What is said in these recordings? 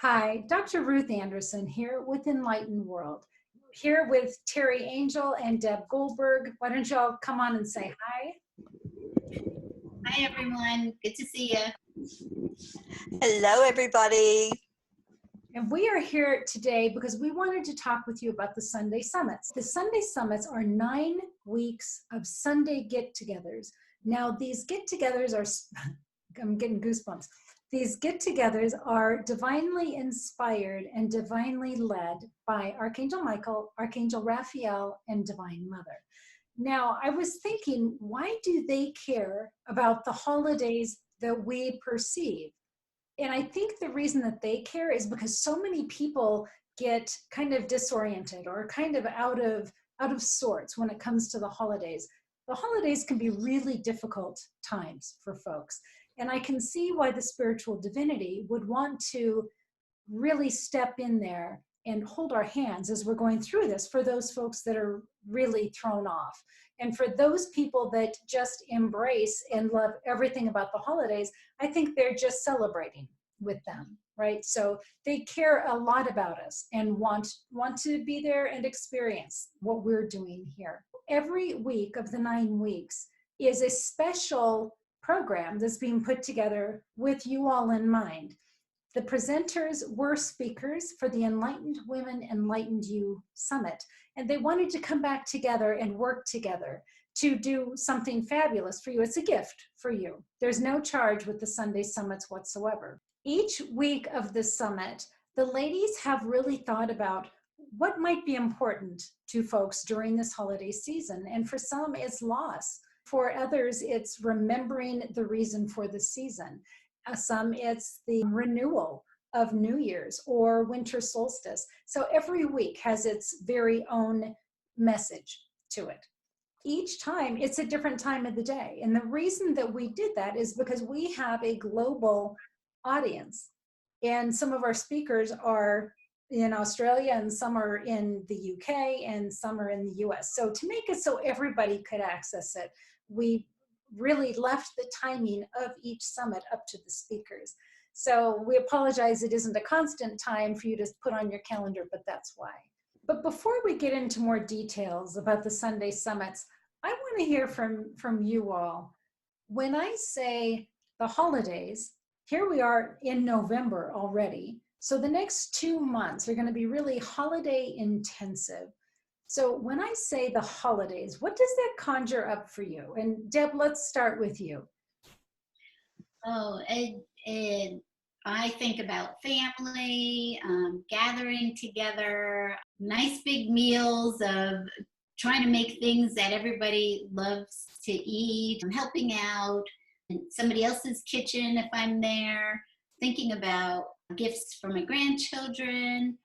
Hi, Dr. Ruth Anderson here with Enlightened World. Here with Terry Angel and Deb Goldberg. Why don't y'all come on and say hi? Hi, everyone. Good to see you. Hello, everybody. And we are here today because we wanted to talk with you about the Sunday Summits. The Sunday Summits are 9 weeks of Sunday get-togethers. Now, these get-togethers are, I'm getting goosebumps. These get-togethers are divinely inspired and divinely led by Archangel Michael, Archangel Raphael, and Divine Mother. Now, I was thinking, why do they care about the holidays that we perceive? And I think the reason that they care is because so many people get kind of disoriented or kind of out of sorts when it comes to the holidays. The holidays can be really difficult times for folks. And I can see why the spiritual divinity would want to really step in there and hold our hands as we're going through this for those folks that are really thrown off. And for those people that just embrace and love everything about the holidays, I think they're just celebrating with them, right? So they care a lot about us and want to be there and experience what we're doing here. Every week of the 9 weeks is a special program that's being put together with you all in mind. The presenters were speakers for the Enlightened Women, Enlightened You Summit, and they wanted to come back together and work together to do something fabulous for you. It's a gift for you. There's no charge with the Sunday Summits whatsoever. Each week of the summit, the ladies have really thought about what might be important to folks during this holiday season, and for some, it's loss. For others, it's remembering the reason for the season. Some, it's the renewal of New Year's or winter solstice. So every week has its very own message to it. Each time, it's a different time of the day. And the reason that we did that is because we have a global audience. And some of our speakers are in Australia, and some are in the UK, and some are in the US. So to make it so everybody could access it, we really left the timing of each summit up to the speakers. So we apologize it isn't a constant time for you to put on your calendar, but that's why. But before we get into more details about the Sunday Summits, I want to hear from you all. When I say the holidays, here we are in November already. So the next 2 months are going to be really holiday intensive. So when I say the holidays, what does that conjure up for you? And Deb, let's start with you. Oh, I think about family, gathering together, nice big meals of trying to make things that everybody loves to eat, helping out in somebody else's kitchen if I'm there, thinking about gifts for my grandchildren.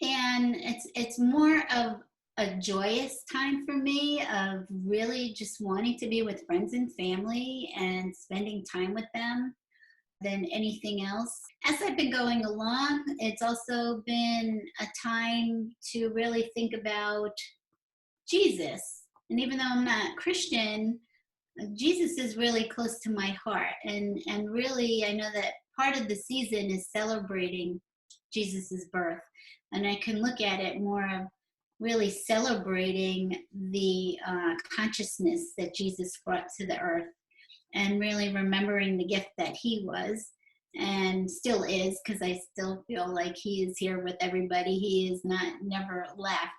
And it's more of a joyous time for me of really just wanting to be with friends and family and spending time with them than anything else. As I've been going along, it's also been a time to really think about Jesus. And even though I'm not Christian, Jesus is really close to my heart. And really, I know that part of the season is celebrating Jesus's birth. And I can look at it more of really celebrating the consciousness that Jesus brought to the earth and really remembering the gift that he was and still is, because I still feel like he is here with everybody. He is never left.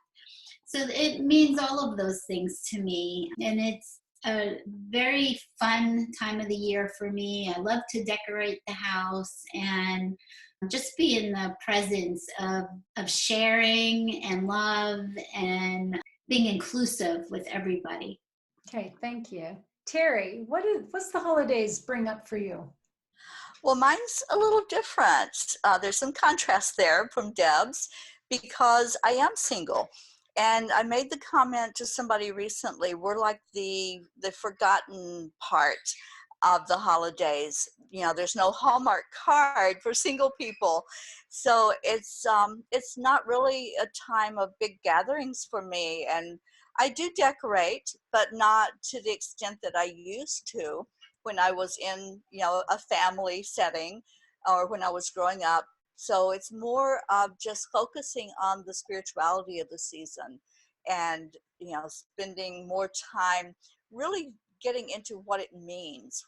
So it means all of those things to me. And it's a very fun time of the year for me. I love to decorate the house and just be in the presence of sharing and love and being inclusive with everybody. Okay, thank you. Terry, what's the holidays bring up for you? Well, mine's a little different. There's some contrast there from Deb's because I am single. And I made the comment to somebody recently, we're like the forgotten part of the holidays. You know, there's no Hallmark card for single people. So it's not really a time of big gatherings for me. And I do decorate, but not to the extent that I used to when I was in, you know, a family setting. or when I was growing up. So it's more of just focusing on the spirituality of the season, and spending more time really getting into what it means,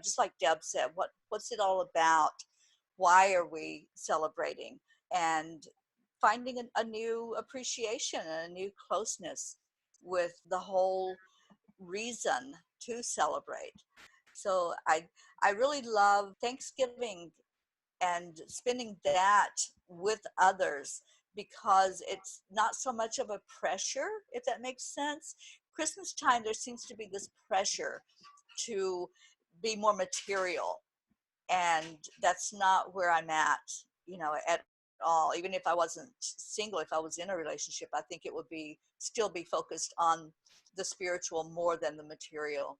just like Deb said, what's it all about, why are we celebrating, and finding a new appreciation and a new closeness with the whole reason to celebrate. So I really love Thanksgiving and spending that with others, because it's not so much of a pressure, if that makes sense. Christmas time, there seems to be this pressure to be more material, and that's not where I'm at, at all. Even if I wasn't single, if I was in a relationship, I think it would still be focused on the spiritual more than the material.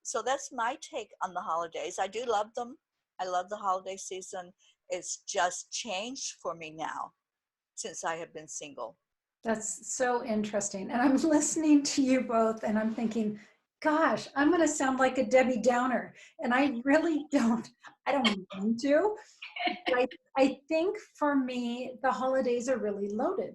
So that's my take on the holidays. I do love them. I love the holiday season. It's just changed for me now since I have been single. That's so interesting. And I'm listening to you both and I'm thinking, gosh, I'm going to sound like a Debbie Downer. And I really I don't want to. I think for me, the holidays are really loaded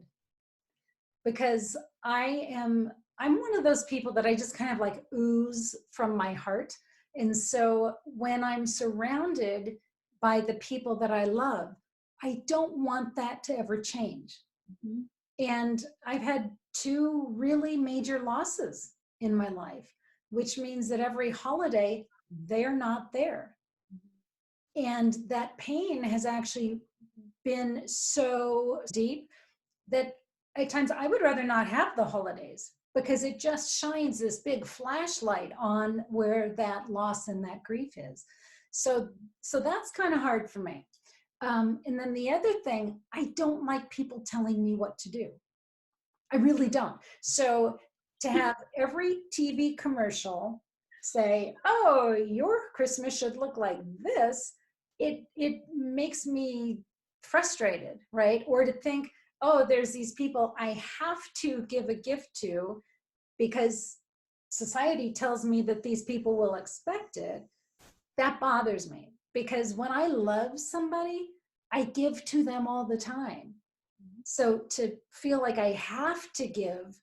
because I'm one of those people that I just kind of like ooze from my heart. And so when I'm surrounded by the people that I love, I don't want that to ever change. Mm-hmm. And I've had two really major losses in my life, which means that every holiday they're not there. And that pain has actually been so deep that at times I would rather not have the holidays because it just shines this big flashlight on where that loss and that grief is. So that's kind of hard for me. And then the other thing, I don't like people telling me what to do. I really don't. So to have every TV commercial say, "Oh, your Christmas should look like this," it makes me frustrated, right? Or to think, "Oh, there's these people I have to give a gift to because society tells me that these people will expect it." That bothers me because when I love somebody, I give to them all the time. So to feel like I have to give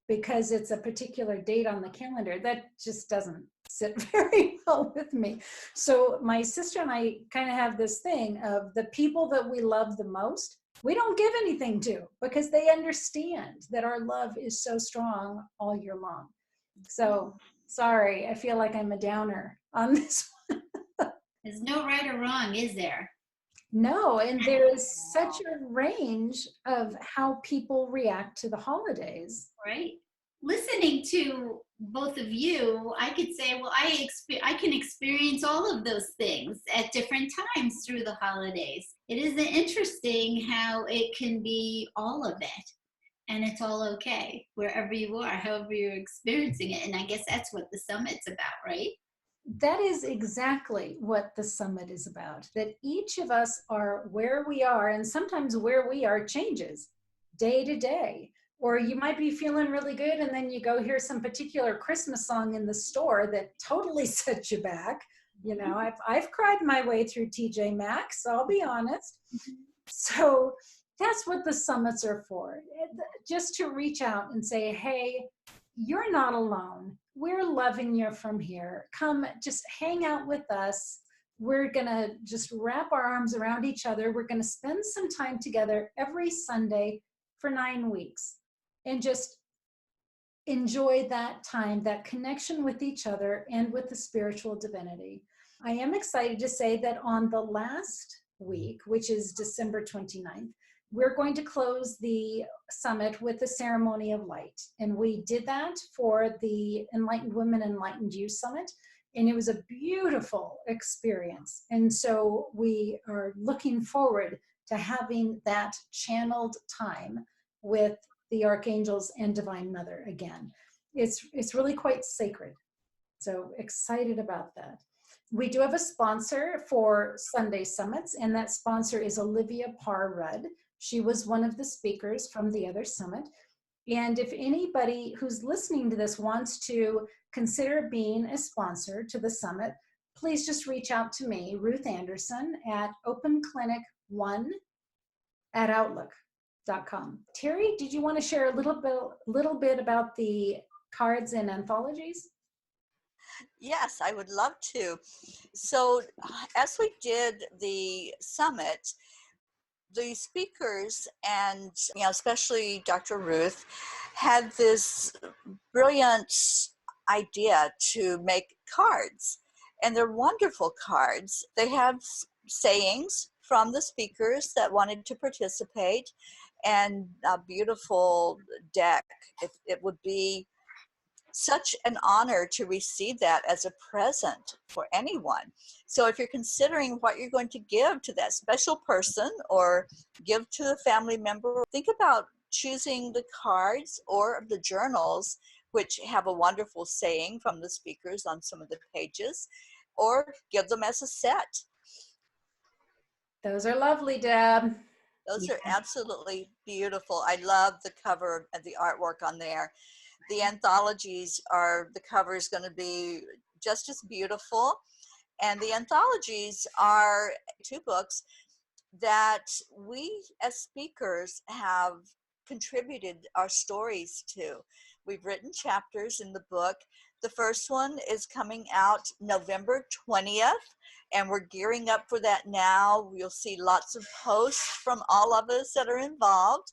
because it's a particular date on the calendar, that just doesn't sit very well with me. So my sister and I kind of have this thing of the people that we love the most, we don't give anything to because they understand that our love is so strong all year long. So sorry, I feel like I'm a downer on this. There's no right or wrong, is there? No, and there is such a range of how people react to the holidays. Right. Listening to both of you, I could say, well, I can experience all of those things at different times through the holidays. It is interesting how it can be all of it, and it's all okay wherever you are, however you're experiencing it. And I guess that's what the summit's about, right? That is exactly what the summit is about, that each of us are where we are, and sometimes where we are changes day to day. Or you might be feeling really good, and then you go hear some particular Christmas song in the store that totally sets you back. You know, I've cried my way through TJ Maxx, I'll be honest. So that's what the summits are for, just to reach out and say, hey, you're not alone. We're loving you from here. Come just hang out with us. We're going to just wrap our arms around each other. We're going to spend some time together every Sunday for 9 weeks and just enjoy that time, that connection with each other and with the spiritual divinity. I am excited to say that on the last week, which is December 29th, we're going to close the summit with a ceremony of light. And we did that for the Enlightened Women, Enlightened Youth Summit. And it was a beautiful experience. And so we are looking forward to having that channeled time with the archangels and Divine Mother again. It's really quite sacred. So excited about that. We do have a sponsor for Sunday Summits, and that sponsor is Olivia Parr Rudd. She was one of the speakers from the other summit. And if anybody who's listening to this wants to consider being a sponsor to the summit, please just reach out to me, Ruth Anderson, at openclinic1@outlook.com. Terry, did you want to share a little bit about the cards and anthologies? Yes, I would love to. So, as we did the summit, the speakers and especially Dr. Ruth had this brilliant idea to make cards, and they're wonderful cards. They have sayings from the speakers that wanted to participate, and a beautiful deck. It would be such an honor to receive that as a present for anyone. So if you're considering what you're going to give to that special person or give to a family member, think about choosing the cards or the journals, which have a wonderful saying from the speakers on some of the pages, or give them as a set. Those are lovely, Deb. Those are absolutely beautiful. I love the cover and the artwork on there. The anthologies the cover is going to be just as beautiful. And the anthologies are 2 books that we as speakers have contributed our stories to. We've written chapters in the book. The first one is coming out November 20th, and we're gearing up for that now. You'll see lots of posts from all of us that are involved.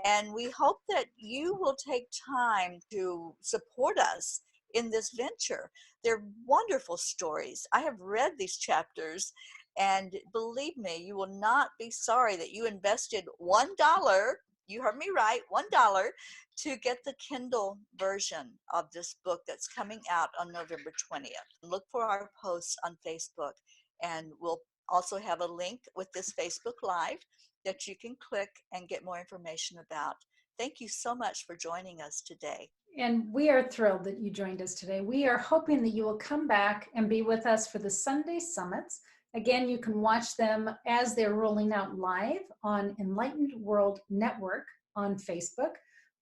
And we hope that you will take time to support us in this venture. They're wonderful stories. I have read these chapters, and believe me, you will not be sorry that you invested $1. You heard me right, $1 to get the Kindle version of this book that's coming out on November 20th. Look for our posts on Facebook, and we'll also have a link with this Facebook Live that you can click and get more information about. Thank you so much for joining us today. And we are thrilled that you joined us today. We are hoping that you will come back and be with us for the Sunday Summits. Again, you can watch them as they're rolling out live on Enlightened World Network on Facebook,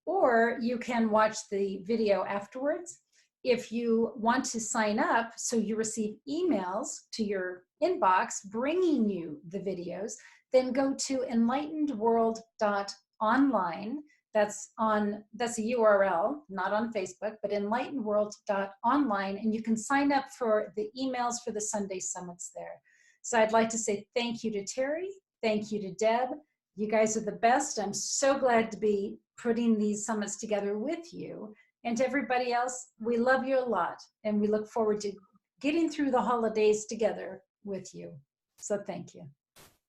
or you can watch the video afterwards. If you want to sign up so you receive emails to your inbox bringing you the videos, then go to enlightenedworld.online. That's a URL, not on Facebook, but enlightenedworld.online, and you can sign up for the emails for the Sunday Summits there. So I'd like to say thank you to Terry, thank you to Deb. You guys are the best. I'm so glad to be putting these summits together with you. And to everybody else, we love you a lot, and we look forward to getting through the holidays together with you. So thank you.